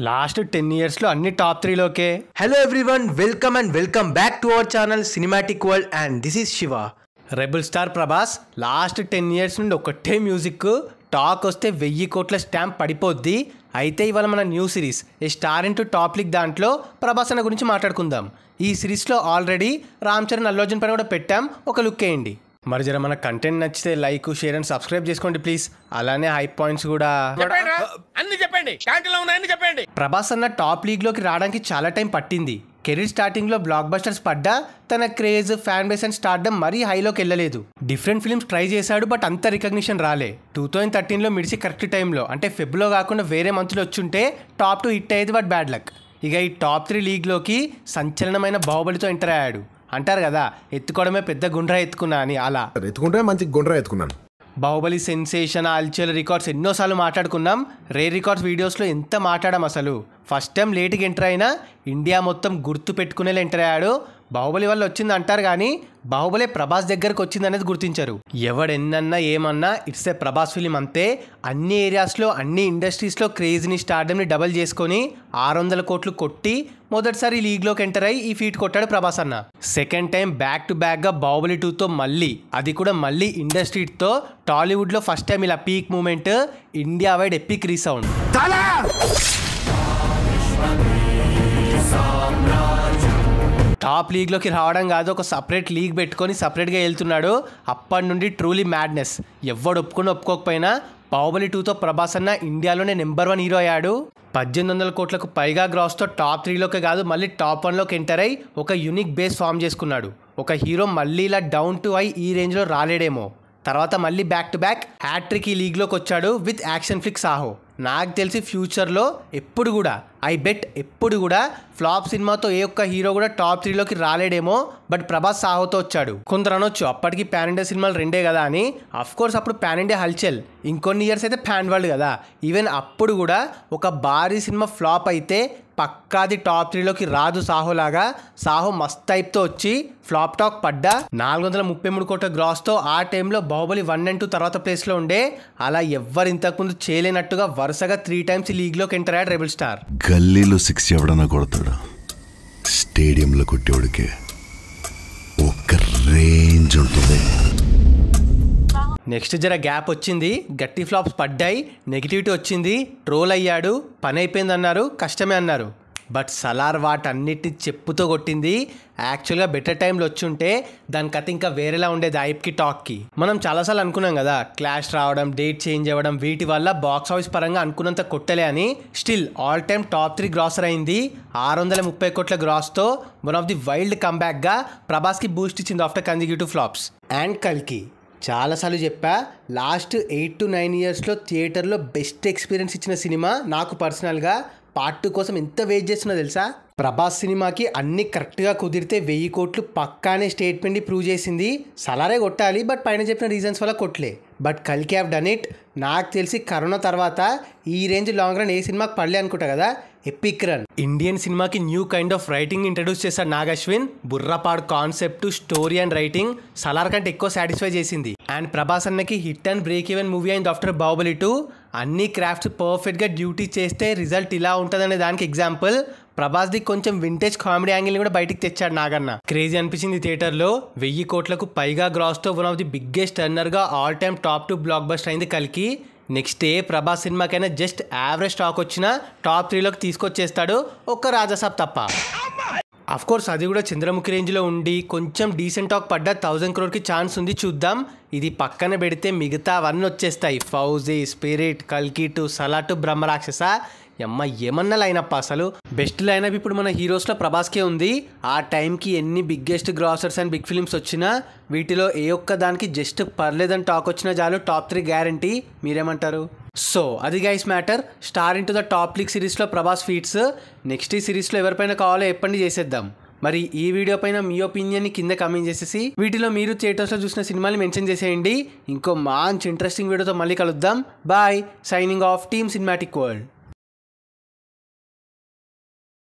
Last 10 ఇయర్స్లో అన్ని top 3లోకే. Hello everyone, welcome back to our channel cinematic world and this is Shiva. Rebel star Prabhas last 10 years నుండి ఒకటే music. Talk వస్తే 1000 కోట్ల స్టాంప్ పడిపోద్ది. అయితే ఇవాళ మన న్యూ సిరీస్ ఏ స్టార్ ఇంటూ టాప్ లీగ్ దాంట్లో ప్రభాస్ అన్న గురించి మాట్లాడుకుందాం. ఈ సిరీస్లో ఆల్రెడీ రామ్ చరణ్, అల్లు అర్జున్ పైన కూడా పెట్టాం, ఒక లుక్ వేయండి. మరి జర మన కంటెంట్ నచ్చితే లైక్, షేర్ అండ్ సబ్స్క్రైబ్ చేసుకోండి ప్లీజ్. అలానే హై పాయింట్స్ కూడా చెప్పండి. ప్రభాస్ అన్న టాప్ లీగ్ లోకి రావడానికి చాలా టైం పట్టింది. కెరీర్ స్టార్టింగ్ లో బ్లాక్ బస్టర్స్ పడ్డా తన craze, fan base and stardom మరీ హైలోకి వెళ్ళలేదు. డిఫరెంట్ ఫిల్మ్స్ ట్రై చేశాడు, బట్ అంత రికగ్నిషన్ రాలే. 2013లో మిడిసి కరెక్ట్ టైంలో, అంటే ఫెబ్లో కాకుండా వేరే మంత్లో వచ్చుంటే టాప్ 2 హిట్ అయ్యేది, బట్ బ్యాడ్ లక్. ఇక ఈ టాప్ 3 లీగ్లోకి సంచలనమైన బాహుబలితో ఎంటర్ అయ్యాడు. అంటారు కదా, ఎత్తుకోవడమే పెద్ద గుండ్రా ఎత్తుకున్నా అని. అలా ఎత్తుకుంటే మంచి గుండ్రా ఎత్తుకున్నాను. బాహుబలి సెన్సేషన్, అల్చల్ రికార్డ్స్ ఎన్నోసార్లు మాట్లాడుకున్నాం. రేర్ రికార్డ్స్ వీడియోస్లో ఎంత మాట్లాడాం అసలు. ఫస్ట్ టైం లేట్గా ఎంటర్ అయినా ఇండియా మొత్తం గుర్తు పెట్టుకునేలా ఎంటర్ అయ్యాడు. బాహుబలి వల్ల వచ్చింది అంటారు కానీ బాహుబలి ప్రభాస్ దగ్గరకు వచ్చింది అనేది గుర్తించారు. ఎవడెన్నన్నా ఏమన్నా ఇట్స్ ఏ ప్రభాస్ ఫిలిం అంతే. అన్ని ఏరియాస్లో, అన్ని ఇండస్ట్రీస్లో క్రేజ్ని, స్టార్డమ్ని డబల్ చేసుకొని 600 కోట్లు కొట్టి మొదటిసారి లీగ్లోకి ఎంటర్ అయ్యి ఈ ఫీట్ కొట్టాడు ప్రభాస్ అన్న. సెకండ్ టైం బ్యాక్ టు బ్యాక్గా బాహుబలి 2తో మళ్ళీ, అది కూడా మళ్ళీ ఇండస్ట్రీతో టాలీవుడ్లో ఫస్ట్ టైం ఇలా peak moment, India wide epic resound. Top లీగ్లోకి రావడం కాదు, ఒక సపరేట్ లీగ్ పెట్టుకొని సపరేట్గా వెళ్తున్నాడు. అప్పటి నుండి ట్రూలీ మ్యాడ్నెస్. ఎవడు ఒప్పుకోకపోయినా బాహుబలి 2తో ప్రభాస్ అన్న ఇండియాలోనే నెంబర్ 1 హీరో అయ్యాడు. 1800 కోట్లకు పైగా గ్రాస్తో టాప్ 3లోకే కాదు, మళ్ళీ టాప్ 1లోకి ఎంటర్ అయ్యి ఒక యూనిక్ బేస్ ఫామ్ చేసుకున్నాడు. ఒక హీరో మళ్ళీ ఇలా డౌన్ టు హై ఈ రేంజ్లో రాలేడేమో. తర్వాత మళ్ళీ బ్యాక్ టు బ్యాక్ హ్యాట్రిక్ ఈ లీగ్లోకి వచ్చాడు విత్ యాక్షన్ ఫ్లిక్ సాహో. నాకు తెలిసి ఫ్యూచర్లో ఎప్పుడు కూడా, ఐ బెట్ ఎప్పుడు కూడా ఫ్లాప్ సినిమాతో ఏ ఒక్క హీరో కూడా టాప్ 3లోకి రాలేడేమో. బట్ ప్రభాస్ సాహోతో వచ్చాడు. కొందరు అనొచ్చు అప్పటికి పాన్ ఇండియా సినిమాలు 2 కదా అని. అఫ్కోర్స్ అప్పుడు పాన్ ఇండియా హల్చల్, ఇంకొన్ని ఇయర్స్ అయితే పాన్ వరల్డ్ కదా. ఈవెన్ అప్పుడు కూడా ఒక భారీ సినిమా ఫ్లాప్ అయితే పక్కాది టాప్ 3లోకి రాదు సాహోలాగా. సాహో మస్త్ టైప్తో వచ్చి ఫ్లాప్ టాక్ పడ్డా 433 కోట్ల గ్రాస్తో ఆ టైంలో బాహుబలి 1 and 2 తర్వాత ప్లేస్లో ఉండే. అలా ఎవ్వరు ఇంతకుముందు చేయలేనట్టుగా వరుసగా 3 times లీగ్లోకి ఎంటర్ అయ్యాడు రెబల్ స్టార్. గల్లీలో 6 ఎవడన్నా కొడతాడు, స్టేడియంలో కొట్టేవాడికి ఒక రేంజ్ ఉంటుంది. నెక్స్ట్ జర గ్యాప్ వచ్చింది, గట్టి ఫ్లాప్స్ పడ్డాయి, నెగిటివిటీ వచ్చింది, ట్రోల్ అయ్యాడు, పని అయిపోయింది అన్నారు, కష్టమే అన్నారు. బట్ సలార్ వాటన్నిటిని చెప్పుతో కొట్టింది. యాక్చువల్గా బెటర్ టైంలో వచ్చుంటే దాని కథ ఇంకా వేరేలా ఉండేది. హైప్కి, టాక్కి మనం చాలాసార్లు అనుకున్నాం కదా, క్లాష్ రావడం, డేట్ చేంజ్ అవ్వడం, వీటి వల్ల బాక్స్ ఆఫీస్ పరంగా అనుకున్నంత కొట్టలే అని. Still all time top 3 grosser అయింది. 630 కోట్ల గ్రాస్తో వన్ ఆఫ్ ది వైల్డ్ కంబ్యాక్గా ప్రభాస్కి బూస్ట్ ఇచ్చింది ఆఫ్టర్ కన్సిక్యూటివ్ ఫ్లాప్స్. అండ్ కల్కి చాలాసార్లు చెప్పా, లాస్ట్ 8 to 9 ఇయర్స్లో థియేటర్లో బెస్ట్ ఎక్స్పీరియన్స్ ఇచ్చిన సినిమా. నాకు పర్సనల్గా పార్ట్ 2 కోసం ఎంత వెయిట్ చేస్తున్నా తెలుసా. ప్రభాస్ సినిమాకి అన్ని కరెక్ట్గా కుదిరితే 1000 కోట్లు పక్కానే స్టేట్మెంట్ ప్రూవ్ చేసింది. సలారే కొట్టాలి, బట్ పైన చెప్పిన రీజన్స్ వల్ల కొట్టలే. బట్ కల్కి హ్యావ్ డన్ ఇట్. నాకు తెలిసి కరోనా తర్వాత ఈ రేంజ్ లాంగ్ రన్ ఏ సినిమాకి పడలే అనుకుంటా కదా. Epic run. ఇండియన్ సినిమాకి new kind of writing introduce చేశాడు నాగ్ అశ్విన్. బుర్రపాడు concept, story and writing Salaar కంటే ఎక్కువ సాటిస్ఫై చేసింది. అండ్ ప్రభాస్ అన్నకి hit and break even movie అయింది ఆఫ్టర్ బాహుబలి 2. అన్ని క్రాఫ్ట్స్ పర్ఫెక్ట్గా డ్యూటీ చేస్తే రిజల్ట్ ఇలా ఉంటుందనే దానికి ఎగ్జాంపుల్. ప్రభాస్ది కొంచెం వింటేజ్ కామెడీ యాంగిల్ని కూడా బయటికి తెచ్చాడు నాగన్న. క్రేజీ అనిపించింది థియేటర్లో. 1000 కోట్లకు పైగా గ్రాస్తో వన్ ఆఫ్ ది బిగ్గెస్ట్ టర్నర్గా all time top 2 blockbuster అయింది కల్కి. నెక్స్ట్ ఏ ప్రభాస్ సినిమాకైనా జస్ట్ యావరేజ్ స్టాక్ వచ్చినా టాప్ 3లోకి తీసుకొచ్చేస్తాడు, ఒక్క రాజాసాబ్ తప్ప. అఫ్కోర్స్ అది కూడా చంద్రముఖి రేంజ్లో ఉండి కొంచెం డీసెంట్ టాక్ పడ్డా 1000 crore ఛాన్స్ ఉంది, చూద్దాం. ఇది పక్కన పెడితే మిగతా అవన్నీ వచ్చేస్తాయి. ఫౌజీ, స్పిరిట్, కల్కి 2, సలార్ 2, బ్రహ్మరాక్షస. ఏమన్నా లైనప్ అసలు. బెస్ట్ లైనప్ ఇప్పుడు మన హీరోస్లో ప్రభాస్కే ఉంది. ఆ టైంకి ఎన్ని biggest grossers and big films వచ్చినా వీటిలో ఏ ఒక్క దానికి జస్ట్ పర్లేదని టాక్ వచ్చినా చాలు, టాప్ 3 గ్యారంటీ. మీరేమంటారు? సో అది guys matter. Star into the top league సిరీస్లో ప్రభాస్ ఫీట్స్. నెక్స్ట్ ఈ సిరీస్లో ఎవరిపైన కావాలో ఎప్పటి చేసేద్దాం. మరి ఈ వీడియో పైన మీ ఒపీనియన్ని కింద కామెంట్ చేసేసి వీటిలో మీరు థియేటర్స్లో చూసిన సినిమాని మెన్షన్ చేసేయండి. ఇంకో మంచి ఇంట్రెస్టింగ్ వీడియోతో మళ్ళీ కలుద్దాం. Bye. Signing off team cinematic world.